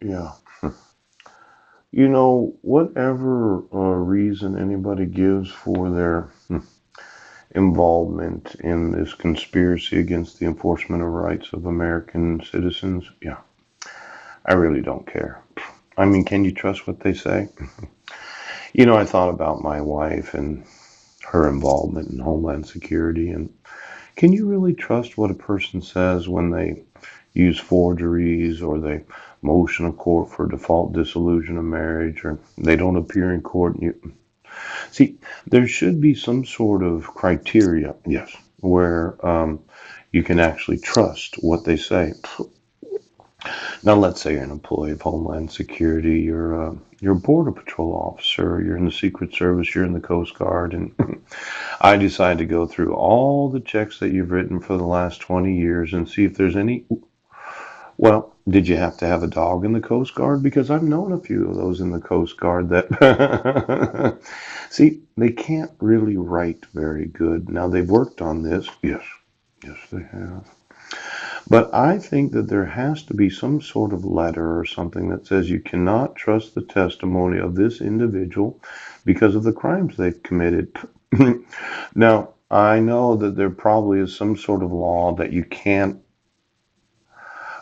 Yeah. Whatever reason anybody gives for their involvement in this conspiracy against the enforcement of rights of American citizens, yeah, I really don't care. I mean, can you trust what they say? I thought about my wife and her involvement in Homeland Security, and can you really trust what a person says when they use forgeries or they motion a court for default dissolution of marriage or they don't appear in court? See, there should be some sort of criteria, yes, where you can actually trust what they say. Now, let's say you're an employee of Homeland Security, you're a Border Patrol officer, you're in the Secret Service, you're in the Coast Guard, and I decide to go through all the checks that you've written for the last 20 years and see if there's any. Well, did you have to have a dog in the Coast Guard? Because I've known a few of those in the Coast Guard that. See, they can't really write very good. Now, they've worked on this. Yes, yes, they have. But I think that there has to be some sort of letter or something that says you cannot trust the testimony of this individual because of the crimes they've committed. Now, I know that there probably is some sort of law that you can't.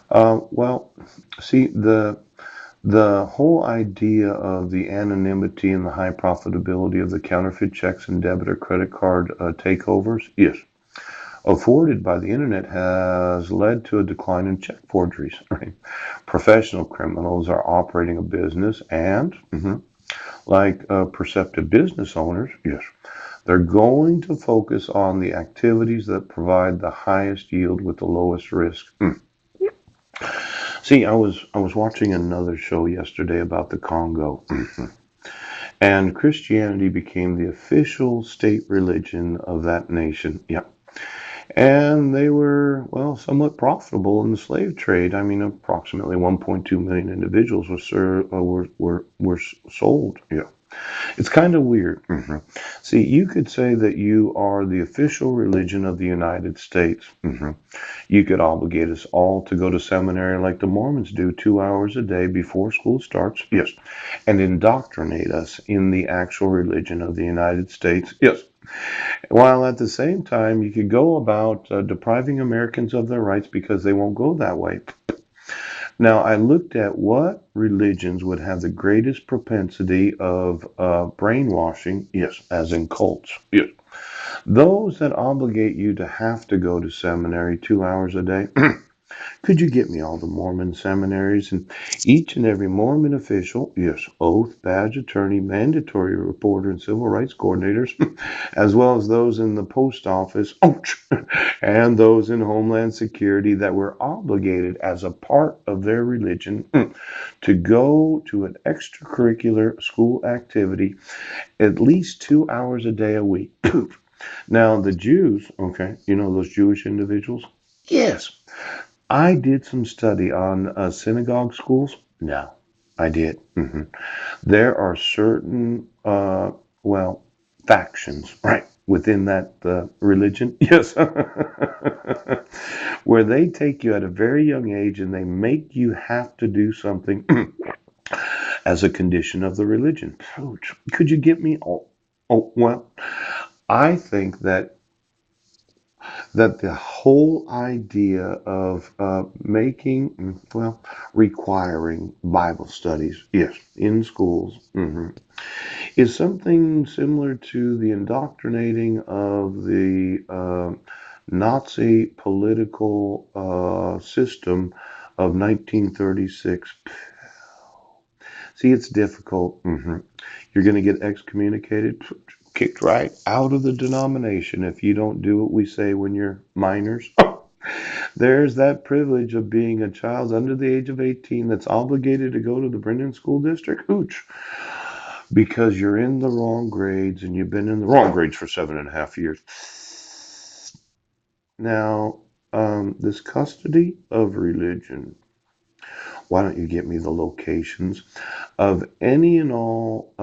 Well, see, the whole idea of the anonymity and the high profitability of the counterfeit checks and debit or credit card takeovers, yes, afforded by the internet has led to a decline in check forgeries. Right? Professional criminals are operating a business, and like perceptive business owners, yes, they're going to focus on the activities that provide the highest yield with the lowest risk. See, I was watching another show yesterday about the Congo, and Christianity became the official state religion of that nation. Yeah. And they were, well, somewhat profitable in the slave trade. I mean, approximately 1.2 million individuals were sold. Yeah. It's kind of weird. See, you could say that you are the official religion of the United States. You could obligate us all to go to seminary like the Mormons do 2 hours a day before school starts. Yes. And indoctrinate us in the actual religion of the United States. Yes. While at the same time, you could go about depriving Americans of their rights because they won't go that way. Now, I looked at what religions would have the greatest propensity of brainwashing, yes, as in cults. Yes. Those that obligate you to have to go to seminary 2 hours a day. Could you get me all the Mormon seminaries and each and every Mormon official, yes, oath, badge attorney, mandatory reporter, and civil rights coordinators, as well as those in the post office, ouch, and those in Homeland Security that were obligated as a part of their religion to go to an extracurricular school activity at least 2 hours a day a week. Now, the Jews, okay, those Jewish individuals? Yes. I did some study on synagogue schools. No, I did. There are certain, well, factions, right, within that religion. Yes. Where they take you at a very young age and they make you have to do something as a condition of the religion. Could you get me? Well, I think that the whole idea of well, requiring Bible studies, yes, in schools, is something similar to the indoctrinating of the Nazi political system of 1936. See, it's difficult. You're going to get excommunicated, kicked right out of the denomination if you don't do what we say when you're minors. There's that privilege of being a child under the age of 18 that's obligated to go to the Brennan School District. Hooch. Because you're in the wrong grades and you've been in the wrong grades for 7.5 years. Now, this custody of religion. Why don't you get me the locations of any and all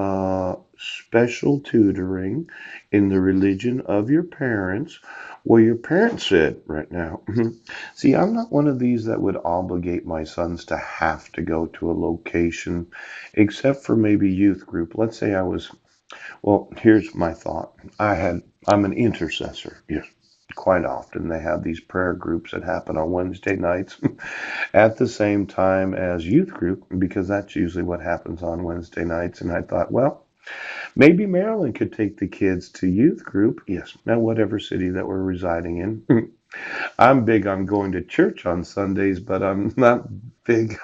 special tutoring in the religion of your parents, where your parents said right now. See, I'm not one of these that would obligate my sons to have to go to a location, except for maybe youth group. Let's say I was, well, here's my thought. I'm an intercessor. Yes. Quite often they have these prayer groups that happen on Wednesday nights at the same time as youth group, because that's usually what happens on Wednesday nights. And I thought, well, maybe Maryland could take the kids to youth group. Yes, now whatever city that we're residing in. I'm big on going to church on Sundays, but I'm not big.